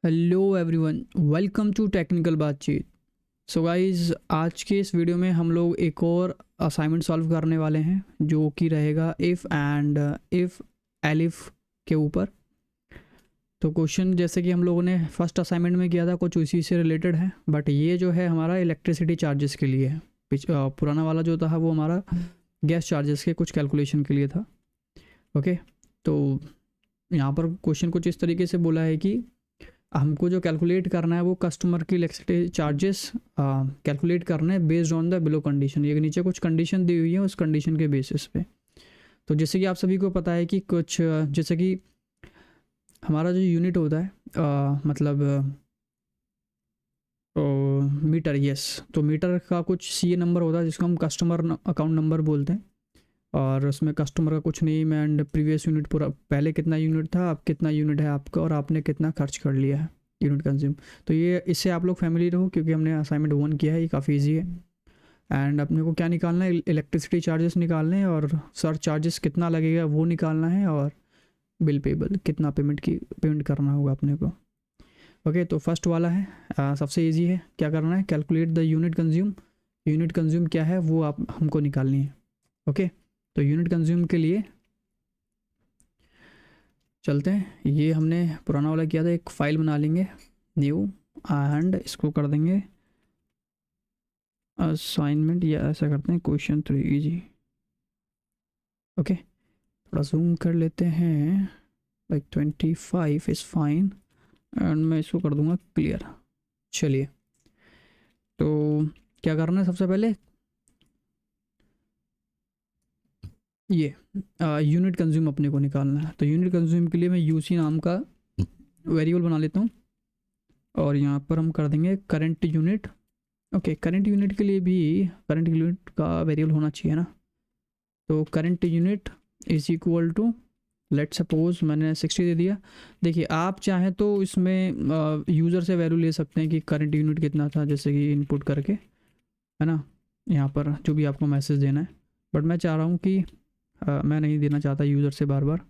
Hello everyone, welcome to technical बातचीत। So guys, आज के इस वीडियो में हम लोग एक और असाइनमेंट सॉल्व करने वाले हैं जो कि रहेगा इफ़ एंड इफ़ एलिफ के ऊपर। तो क्वेश्चन जैसे कि हम लोगों ने फर्स्ट असाइनमेंट में किया था कुछ उसी से रिलेटेड है, बट ये जो है हमारा इलेक्ट्रिसिटी चार्जेस के लिए है। पुराना वाला जो था वो हमारा गैस चार्जेस के कुछ कैलकुलेशन के लिए था। ओके, तो यहाँ पर क्वेश्चन कुछ इस तरीके से बोला है कि हमको जो कैलकुलेट करना है वो कस्टमर की इलेक्ट्रिसिटी चार्जेस कैलकुलेट करना है based on the below condition. ये नीचे कुछ कंडीशन दी हुई है, उस कंडीशन के बेसिस पे। तो जैसे कि आप सभी को पता है कि कुछ जैसे कि हमारा जो यूनिट होता है मतलब मीटर, यस। तो मीटर का कुछ सी नंबर होता है जिसको हम कस्टमर अकाउंट नंबर बोलते हैं, और उसमें कस्टमर का कुछ नेम एंड प्रीवियस यूनिट, पूरा पहले कितना यूनिट था, अब कितना यूनिट है आपका, और आपने कितना खर्च कर लिया है यूनिट कंज्यूम। तो ये इससे आप लोग फैमिली रहो क्योंकि हमने असाइनमेंट 1 किया है, ये काफ़ी इजी है। एंड अपने को क्या निकालना है, इलेक्ट्रिसिटी चार्जेस निकालने हैं, और सर चार्जेस कितना लगेगा वो निकालना है, और बिल पेबल कितना पेमेंट करना होगा अपने को। ओके, तो फर्स्ट वाला है सबसे ईजी है। क्या करना है, calculate the unit consume. Unit consume क्या है वो आप हमको निकालनी है। ओके, तो यूनिट कंज्यूम के लिए चलते हैं। ये हमने पुराना वाला किया था, एक फ़ाइल बना लेंगे न्यू, एंड इसको कर देंगे असाइनमेंट, या ऐसा करते हैं क्वेश्चन 3 इजी। ओके, थोड़ा जूम कर लेते हैं, लाइक 25 इज़ फाइन, एंड मैं इसको कर दूंगा क्लियर। चलिए, तो क्या करना है, सबसे पहले ये यूनिट कंज्यूम अपने को निकालना है। तो यूनिट कंज्यूम के लिए मैं यूसी नाम का वेरिएबल बना लेता हूँ, और यहाँ पर हम कर देंगे current unit. Okay, current unit के लिए भी करंट यूनिट का वेरिएबल होना चाहिए ना। तो current unit is equal to, let suppose मैंने 60 दे दिया। देखिए, आप चाहें तो इसमें यूज़र से वैल्यू ले सकते हैं कि करंट यूनिट कितना था, जैसे कि इनपुट करके, है ना, यहाँ पर जो भी आपको मैसेज देना है। बट मैं चाह रहा हूँ कि मैं नहीं देना चाहता यूज़र से बार बार।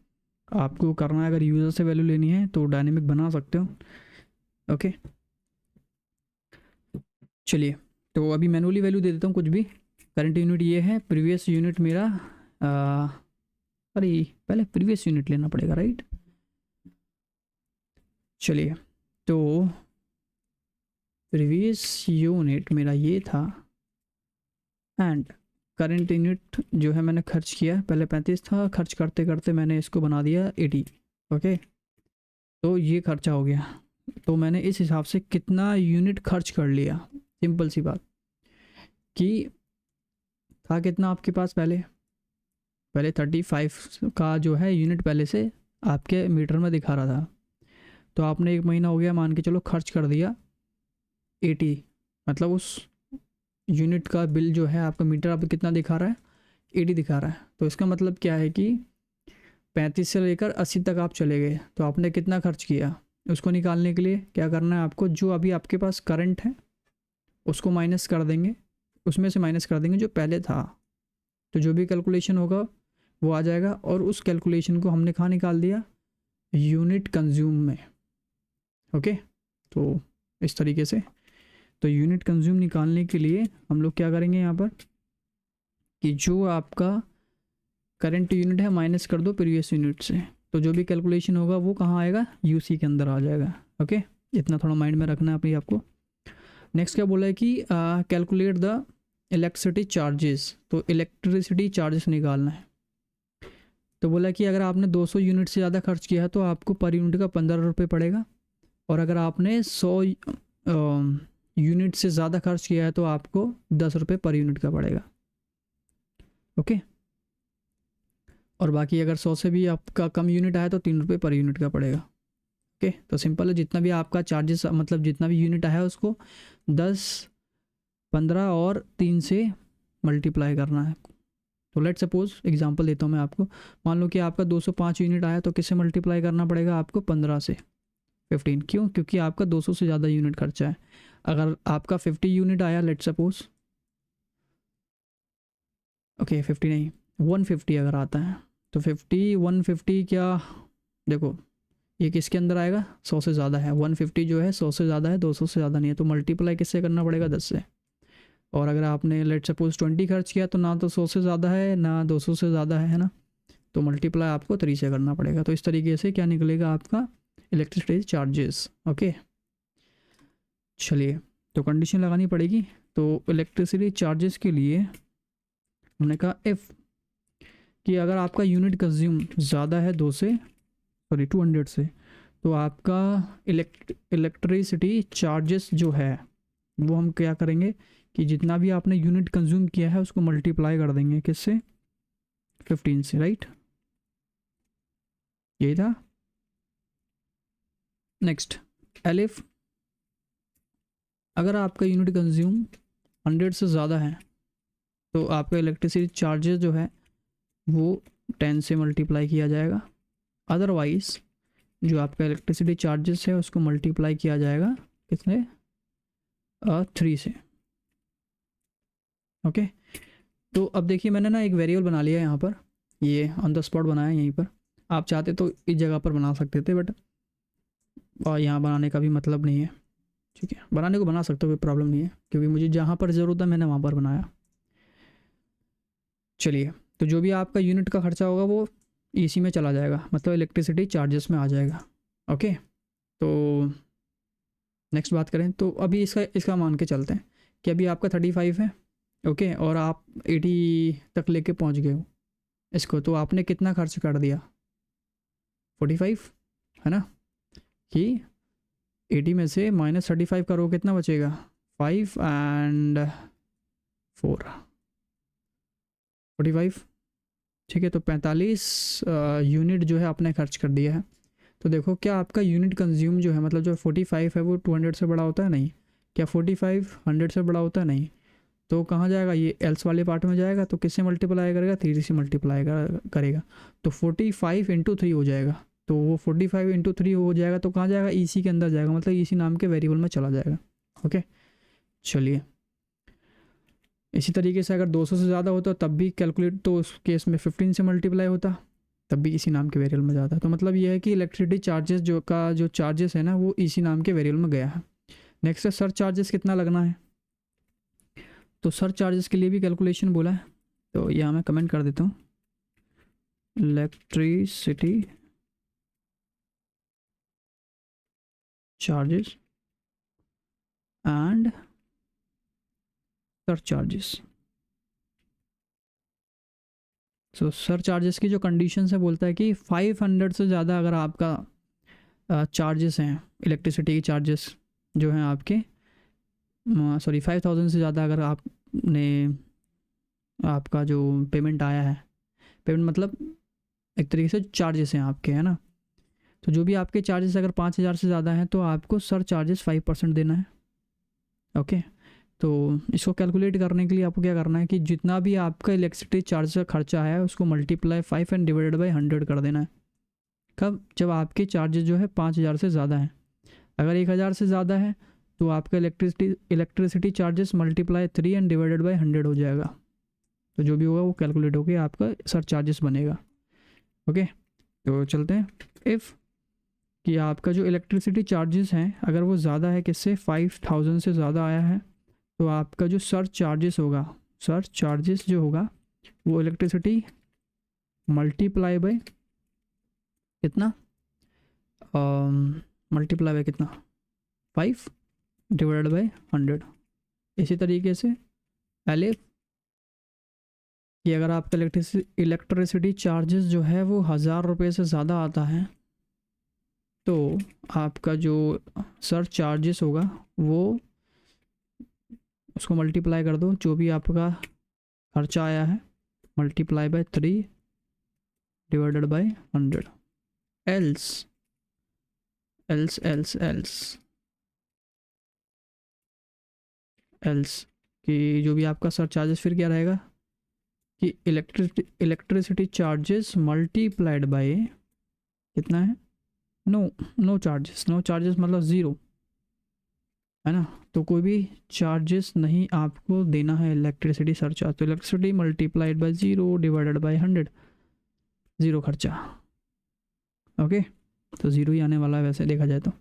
आपको करना है, अगर यूज़र से वैल्यू लेनी है तो डायनेमिक बना सकते हो। ओके, चलिए, तो अभी मैनुअली वैल्यू दे देता हूँ कुछ भी। करंट यूनिट ये है, प्रीवियस यूनिट मेरा अरे पहले प्रीवियस यूनिट लेना पड़ेगा, राइट। चलिए, तो प्रीवियस यूनिट मेरा ये था, एंड करंट यूनिट जो है मैंने खर्च किया, पहले 35 था, खर्च करते करते मैंने इसको बना दिया 80। ओके, तो ये खर्चा हो गया। तो मैंने इस हिसाब से कितना यूनिट खर्च कर लिया, सिंपल सी बात कि था कितना आपके पास, पहले 35 का जो है यूनिट पहले से आपके मीटर में दिखा रहा था। तो आपने एक महीना हो गया मान के चलो, खर्च कर दिया 80, मतलब उस यूनिट का बिल जो है आपका मीटर आप कितना दिखा रहा है, 80 दिखा रहा है। तो इसका मतलब क्या है कि 35 से लेकर 80 तक आप चले गए, तो आपने कितना खर्च किया, उसको निकालने के लिए क्या करना है आपको, जो अभी आपके पास करंट है उसको माइनस कर देंगे, उसमें से माइनस कर देंगे जो पहले था। तो जो भी कैलकुलेशन होगा वो आ जाएगा, और उस कैलकुलेशन को हमने कहाँ निकाल दिया, यूनिट कंज्यूम में। ओके, तो इस तरीके से, तो यूनिट कंज्यूम निकालने के लिए हम लोग क्या करेंगे यहाँ पर कि जो आपका करंट यूनिट है माइनस कर दो प्रीवियस यूनिट से, तो जो भी कैलकुलेशन होगा वो कहाँ आएगा, यूसी के अंदर आ जाएगा। ओके, इतना थोड़ा माइंड में रखना है अपनी आपको। नेक्स्ट क्या बोला है कि कैलकुलेट द इलेक्ट्रिसिटी चार्जेस। तो इलेक्ट्रिसिटी चार्जेस निकालना है। तो बोला कि अगर आपने 200 यूनिट से ज़्यादा खर्च किया है तो आपको पर यूनिट का 15 रुपये पड़ेगा, और अगर आपने 100 यूनिट से ज़्यादा खर्च किया है तो आपको 10 रुपये पर यूनिट का पड़ेगा। ओके, और बाकी अगर 100 से भी आपका कम यूनिट आया तो 3 रुपये पर यूनिट का पड़ेगा। ओके, तो सिंपल है, जितना भी आपका चार्जेस मतलब जितना भी यूनिट आया उसको 10, 15 और 3 से मल्टीप्लाई करना है। तो लेट सपोज एग्जांपल देता हूँ मैं आपको, मान लो कि आपका 205 यूनिट आया, तो किससे मल्टीप्लाई करना पड़ेगा आपको, 15 से 15। क्यों, क्योंकि आपका 200 से ज़्यादा यूनिट खर्चा है। अगर आपका 50 यूनिट आया लेट सपोज, ओके 50 नहीं 150 अगर आता है, तो 50 150 क्या, देखो ये किसके अंदर आएगा, 100 से ज़्यादा है। 150 जो है 100 से ज़्यादा है, 200 से ज़्यादा नहीं है, तो मल्टीप्लाई किससे करना पड़ेगा, 10 से। और अगर आपने लेट सपोज 20 खर्च किया तो ना तो 100 से ज़्यादा है ना 200 से ज़्यादा है ना, तो मल्टीप्लाई आपको 3 से करना पड़ेगा। तो इस तरीके से क्या निकलेगा आपका इलेक्ट्रिसिटी चार्जेस। ओके, चलिए तो कंडीशन लगानी पड़ेगी। तो इलेक्ट्रिसिटी चार्जेस के लिए हमने कहा इफ़ कि अगर आपका यूनिट कंज्यूम ज़्यादा है 200 से, तो आपका इलेक्ट्रिसिटी चार्जेस जो है वो हम क्या करेंगे कि जितना भी आपने यूनिट कंज्यूम किया है उसको मल्टीप्लाई कर देंगे किससे, 15 से, राइट। यही था। नेक्स्ट, एलिफ अगर आपका यूनिट कंज्यूम 100 से ज़्यादा है तो आपका इलेक्ट्रिसिटी चार्जेस जो है वो 10 से मल्टीप्लाई किया जाएगा। अदरवाइज़ जो आपका इलेक्ट्रिसिटी चार्जेस है उसको मल्टीप्लाई किया जाएगा कितने, 3 से। ओके, तो अब देखिए मैंने ना एक वेरिएबल बना लिया है यहाँ पर, ये ऑन द स्पॉट बनाया यहीं पर। आप चाहते तो इस जगह पर बना सकते थे, बट यहाँ बनाने का भी मतलब नहीं है, ठीक है। बनाने को बना सकते हो, कोई प्रॉब्लम नहीं है, क्योंकि मुझे जहाँ पर ज़रूरत है मैंने वहाँ पर बनाया। चलिए, तो जो भी आपका यूनिट का खर्चा होगा वो इसी में चला जाएगा, मतलब इलेक्ट्रिसिटी चार्जेस में आ जाएगा। ओके, तो नेक्स्ट बात करें तो अभी इसका मान के चलते हैं कि अभी आपका 35 है, ओके, और आप 80 तक लेके पहुंच गए हो इसको, तो आपने कितना खर्च कर दिया, 45, है ना। कि 80 में से -35 करो, कितना बचेगा, 5 एंड 4, 45, ठीक है। तो 45 यूनिट जो है आपने खर्च कर दिया है। तो देखो क्या आपका यूनिट कंज्यूम जो है, मतलब जो 45 है वो 200 से बड़ा होता है, नहीं। क्या 45 100 से बड़ा होता है, नहीं। तो कहाँ जाएगा, ये एल्स वाले पार्ट में जाएगा, तो किससे मल्टीप्लाई करेगा, 3 से मल्टीप्लाई करेगा। तो 45 × 3 हो जाएगा, तो वो 45 × 3 हो जाएगा, तो कहाँ जाएगा, ईसी के अंदर जाएगा, मतलब ईसी नाम के वेरिएबल में चला जाएगा। ओके, चलिए इसी तरीके से अगर 200 से ज़्यादा होता तब भी कैलकुलेट, तो उस केस में 15 से मल्टीप्लाई होता, तब भी इसी नाम के वेरिएबल में जाता। तो मतलब ये है कि इलेक्ट्रिसिटी चार्जेस जो चार्जेस है ना वो इसी नाम के वेरिएबल में गया है। नेक्स्ट है सर चार्जेस कितना लगना है। तो सर चार्जेस के लिए भी कैलकुलेशन बोला है, तो यहाँ मैं कमेंट कर देता हूँ, electricity charges and sir charges. So sir charges की जो कंडीशन है बोलता है कि 500 से ज़्यादा अगर आपका चार्जेस हैं, इलेक्ट्रिसिटी के चार्जेस जो हैं आपके, सॉरी 5000 से ज़्यादा अगर आपका जो पेमेंट आया है, पेमेंट मतलब एक तरीके से चार्जेस हैं आपके, है ना। तो जो भी आपके चार्जेस अगर 5000 से ज़्यादा हैं तो आपको सर चार्जेस 5% देना है। ओके, तो इसको कैलकुलेट करने के लिए आपको क्या करना है कि जितना भी आपका इलेक्ट्रिसिटी चार्ज का खर्चा है उसको मल्टीप्लाई 5 एंड डिवाइडेड बाई 100 कर देना है। कब, जब आपके चार्जेस जो है 5000 से ज़्यादा है। अगर 1000 से ज़्यादा है तो आपका electricity charges multiply 3 and divided by 100 हो जाएगा। तो जो भी होगा वो कैलकुलेट होकर आपका सर चार्जेस बनेगा। ओके, तो चलते हैं। इफ़ कि आपका जो इलेक्ट्रिसिटी चार्जेस हैं अगर वो ज़्यादा है, किससे, 5000 से ज़्यादा आया है, तो आपका जो सर चार्जेस होगा, सर चार्जेस जो होगा वो इलेक्ट्रिसिटी मल्टीप्लाई बाय कितना, मल्टीप्लाई बाय कितना, 5 डिवाइडेड बाय 100। इसी तरीके से पहले कि अगर आपका इलेक्ट्रिसिटी चार्जेस जो है वो 1000 रुपये से ज़्यादा आता है तो आपका जो सर चार्जेस होगा वो उसको मल्टीप्लाई कर दो, जो भी आपका खर्चा आया है multiply by 3 divided by 100। Else कि जो भी आपका सर चार्जेस फिर क्या रहेगा कि इलेक्ट्रिसिटी चार्जेस मल्टीप्लाइड बाय कितना है, नो चार्जेस मतलब ज़ीरो, है ना। तो कोई भी चार्जेस नहीं आपको देना है इलेक्ट्रिसिटी सरचार्ज, तो electricity multiplied by 0 divided by 100, zero खर्चा। ओके, तो ज़ीरो ही आने वाला है वैसे देखा जाए तो।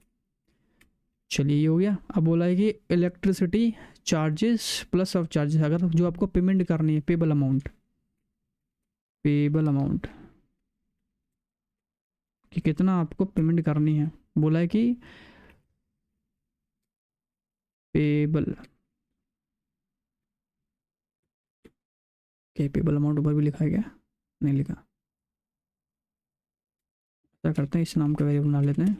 चलिए ये हो गया। अब बोला है कि electricity charges plus of charges, अगर जो आपको पेमेंट करनी है, पेबल अमाउंट, पेबल अमाउंट कि कितना आपको पेमेंट करनी है, बोला है कि पेबल, क्या पेबल अमाउंट ऊपर भी लिखा है क्या, नहीं लिखा। क्या करते हैं, इस नाम का वेरिएबल बना लेते हैं।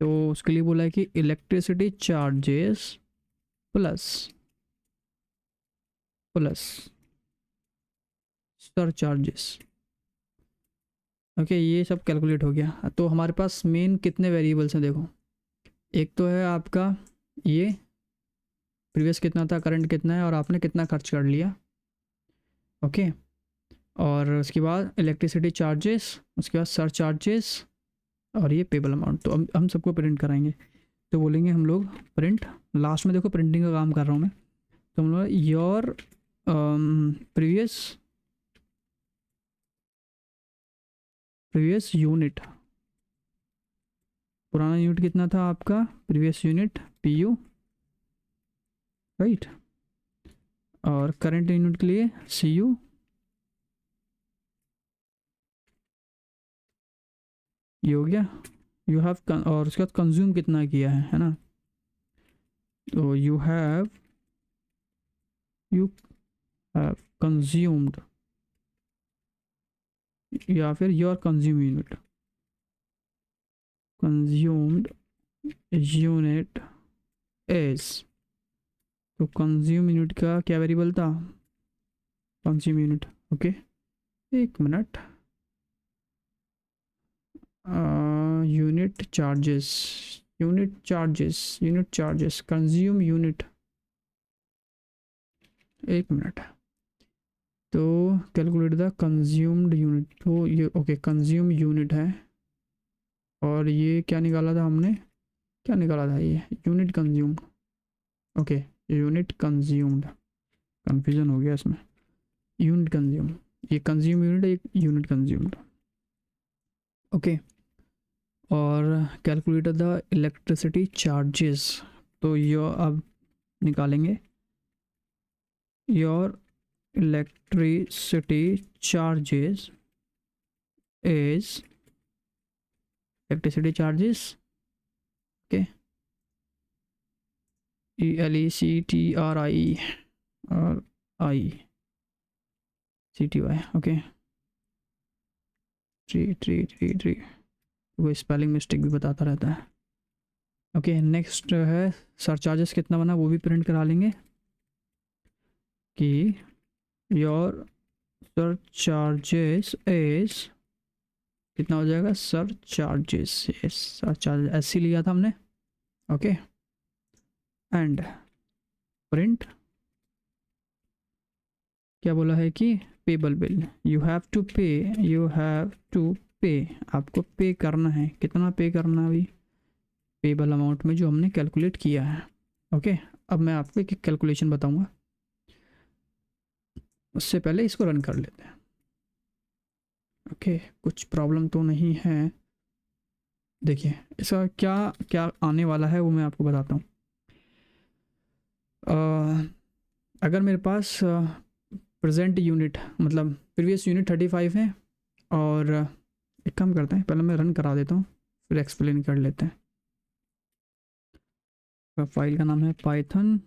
तो उसके लिए बोला है कि electricity charges plus plus sir charges. Okay, ये सब कैलकुलेट हो गया। तो हमारे पास मेन कितने वेरिएबल्स हैं देखो, एक तो है आपका ये प्रीवियस कितना था, करंट कितना है, और आपने कितना खर्च कर लिया। ओके, और उसके बाद इलेक्ट्रिसिटी चार्जेस, उसके बाद सर चार्जेस, और ये पेबल अमाउंट। तो हम सबको प्रिंट कराएंगे। तो बोलेंगे हम लोग प्रिंट, लास्ट में देखो प्रिंटिंग का काम कर रहा हूँ मैं, तो हम लोग योर प्रीवियस यूनिट, पुराना यूनिट कितना था आपका, प्रीवियस यूनिट PU, राइट, और करंट यूनिट के लिए CU, ये हो गया। यू हैव, और उसके बाद कंज्यूम कितना किया है ना, तो यू हैव कंज्यूम्ड, या फिर your consume unit, consumed unit as, तो कंज्यूम यूनिट का क्या वेरिएबल था, कंज्यूम यूनिट। ओके, एक मिनट, unit charges, unit charges consume unit, एक मिनट, तो कैलकुलेट द कंज्यूम्ड यूनिट, तो ये ओके कंज्यूम यूनिट है, और ये क्या निकाला था हमने, क्या निकाला था, ये unit consumed. Okay, unit consumed, confusion हो गया इसमें, यूनिट कंज्यूम, ये कंज्यूम यूनिट, एक यूनिट कंज्यूम्ड। ओके, और कैलकुलेट द इलेक्ट्रिसिटी चार्जेस, तो ये अब निकालेंगे your electricity charges is electricity charges, okay, ELECTRIE और ICTY, ओके, ट्री वो स्पेलिंग मिस्टेक भी बताता रहता है। ओके, नेक्स्ट है सर चार्जेस कितना बना, वो भी प्रिंट करा लेंगे कि योर सर चार्जेस इज कितना हो जाएगा, सर चार्जेस, सर चार्ज ऐसे लिया था हमने। ओके, एंड प्रिंट, क्या बोला है कि payable bill, you have to pay, आपको पे करना है, कितना पे करना है अभी, पेबल अमाउंट में जो हमने कैलकुलेट किया है। ओके, अब मैं आपको एक कैलकुलेशन बताऊंगा, उससे पहले इसको रन कर लेते हैं। ओके, कुछ प्रॉब्लम तो नहीं है, देखिए इसका क्या क्या आने वाला है वो मैं आपको बताता हूँ। अगर मेरे पास प्रेजेंट यूनिट मतलब प्रीवियस यूनिट 35 है, और एक काम करते हैं, पहले मैं रन करा देता हूँ फिर एक्सप्लेन कर लेते हैं। फाइल का नाम है Python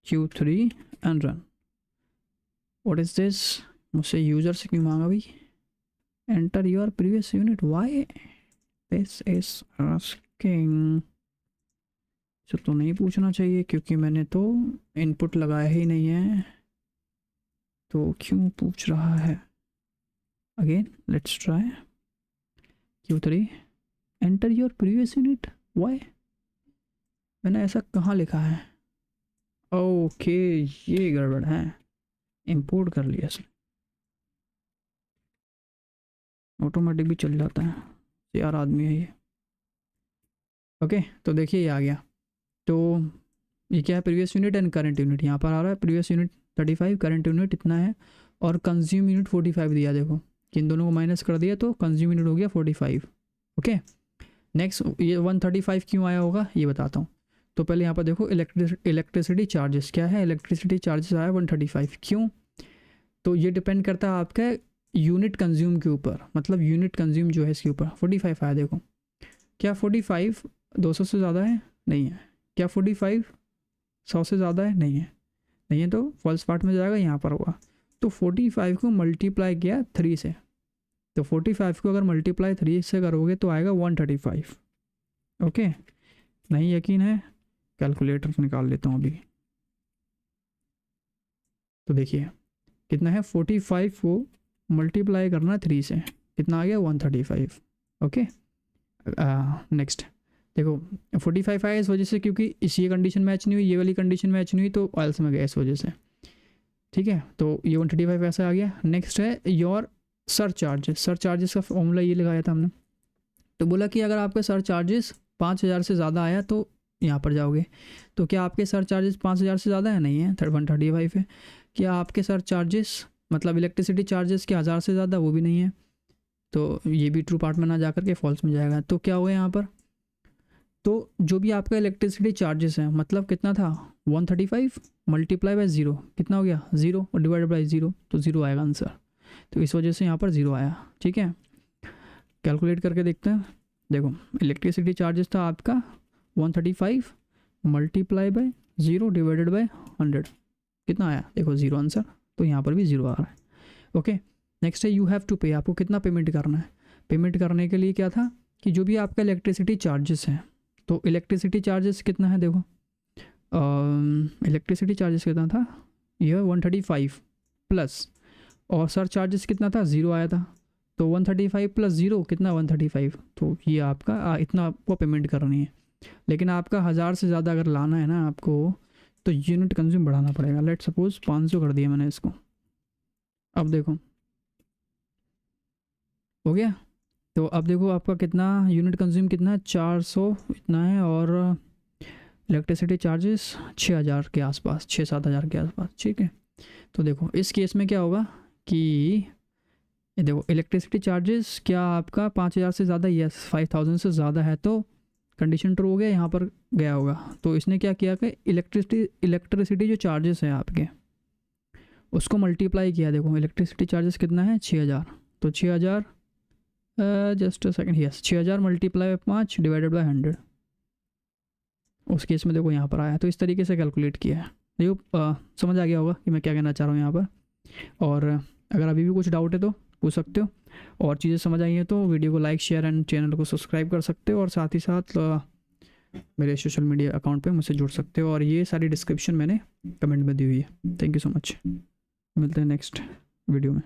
Q3 and run. What is this, मुझसे यूज़र से क्यों मांगा भाई, enter your previous unit, why this is asking, तो नहीं पूछना चाहिए क्योंकि मैंने तो इनपुट लगाया ही नहीं है, तो क्यों पूछ रहा है। Again let's try, Q3 enter your previous unit, why, मैंने ऐसा कहाँ लिखा है, ओके ये गड़बड़ है, इंपोर्ट कर लिया इसने, ऑटोमेटिक भी चल जाता है, यार आदमी है ये। ओके, तो देखिए ये आ गया, तो ये क्या है, previous unit and current unit, यहाँ पर आ रहा है प्रीवियस यूनिट 35, करंट यूनिट इतना है, और कंज्यूम यूनिट 45 दिया, देखो कि इन दोनों को माइनस कर दिया तो कंज्यूम यूनिट हो गया 45। ओके, नेक्स्ट ये 135 क्यों आया होगा ये बताता हूँ। तो पहले यहाँ पर देखो इलेक्ट्रिसिटी चार्जेस क्या है, इलेक्ट्रिसिटी चार्जेस आया 135। क्यों? तो ये डिपेंड करता है आपका यूनिट कंज्यूम के ऊपर, मतलब यूनिट कंज्यूम जो है इसके ऊपर 45 आया। देखो क्या 45 200 से ज़्यादा है? नहीं है। क्या 45 100 से ज़्यादा है? नहीं है। नहीं है तो फॉल्स पार्ट में जाएगा, यहाँ पर होगा। तो 45 को मल्टीप्लाई किया 3 से, तो 45 को अगर मल्टीप्लाई 3 से करोगे तो आएगा 135। ओके, नहीं यकीन है कैलकुलेटर निकाल लेता हूँ अभी। तो देखिए कितना है, 45 को मल्टीप्लाई करना 3 से, कितना आ गया 135। ओके, नेक्स्ट देखो 45 आया इस वजह से क्योंकि ये कंडीशन मैच नहीं हुई, ये वाली कंडीशन मैच नहीं हुई, तो ऑयल्स में गया इस वजह से। ठीक है, तो ये 135 ऐसा आ गया। नेक्स्ट है your sir charges. Sir charges का फॉर्मूला ये लगाया था हमने। तो बोला कि अगर आपके सर चार्जेस 5000 से ज़्यादा आया तो यहाँ पर जाओगे। तो क्या आपके सर चार्जेस 5000 से ज़्यादा है? नहीं है, 135 है। क्या आपके सर चार्जेस मतलब इलेक्ट्रिसिटी चार्जेस के 1000 से ज़्यादा? वो भी नहीं है, तो ये भी ट्रू पार्ट में ना जा करके फॉल्स में जाएगा। तो क्या हुआ यहाँ पर, तो जो भी आपका इलेक्ट्रिसिटी चार्जेस है मतलब कितना था 135 मल्टीप्लाई बाय 0 कितना हो गया 0 और डिवाइडेड बाय 0, तो 0 आएगा आंसर। तो इस वजह से यहाँ पर 0 आया। ठीक है, कैलकुलेट करके देखते हैं। देखो इलेक्ट्रिसिटी चार्जेस था आपका 135 मल्टीप्लाई बाय 0 डिवाइडेड बाय 100, कितना आया? देखो 0 आंसर, तो यहाँ पर भी 0 आ रहा है। ओके, नेक्स्ट है यू हैव टू पे। आपको कितना पेमेंट करना है? पेमेंट करने के लिए क्या था कि जो भी आपका इलेक्ट्रिसिटी चार्जेस है, तो इलेक्ट्रिसिटी चार्जेस कितना है? देखो इलेक्ट्रिसिटी चार्जेस कितना था, यह 135 प्लस, और सर चार्जेस कितना था 0 आया था, तो 135 प्लस 0 कितना 135, तो ये आपका इतना आपको पेमेंट करनी है। लेकिन आपका 1000 से ज़्यादा अगर लाना है ना आपको, तो यूनिट कंज्यूम बढ़ाना पड़ेगा। लेट सपोज 500 कर दिया मैंने इसको। अब देखो हो गया, तो अब देखो आपका कितना यूनिट कंज्यूम कितना है 400 इतना है, और इलेक्ट्रिसिटी चार्जेस 6000 के आसपास, 6-7 हज़ार के आसपास। ठीक है, तो देखो इस केस में क्या होगा कि ये देखो इलेक्ट्रिसिटी चार्जेस क्या आपका 5000 से ज़्यादा, यस 5000 से ज़्यादा है, तो कंडीशन ट्रू हो गया, यहाँ पर गया होगा। तो इसने क्या किया कि इलेक्ट्रिसिटी जो चार्जेस हैं आपके उसको मल्टीप्लाई किया। देखो इलेक्ट्रिसिटी चार्जेस कितना है 6000, तो 6000 just second, yes 6000 multiply 5 divided by 100, उस केस में देखो यहाँ पर आया। तो इस तरीके से कैलकुलेट किया है। देखो समझ आ गया होगा कि मैं क्या कहना चाह रहा हूँ यहाँ पर। और अगर अभी भी कुछ डाउट है तो पूछ सकते हो, और चीज़ें समझ आई हैं तो वीडियो को लाइक शेयर एंड चैनल को सब्सक्राइब कर सकते हो, और साथ ही साथ मेरे सोशल मीडिया अकाउंट पे मुझसे जुड़ सकते हो, और ये सारी डिस्क्रिप्शन मैंने कमेंट में दी हुई है। थैंक यू सो मच, मिलते हैं नेक्स्ट वीडियो में।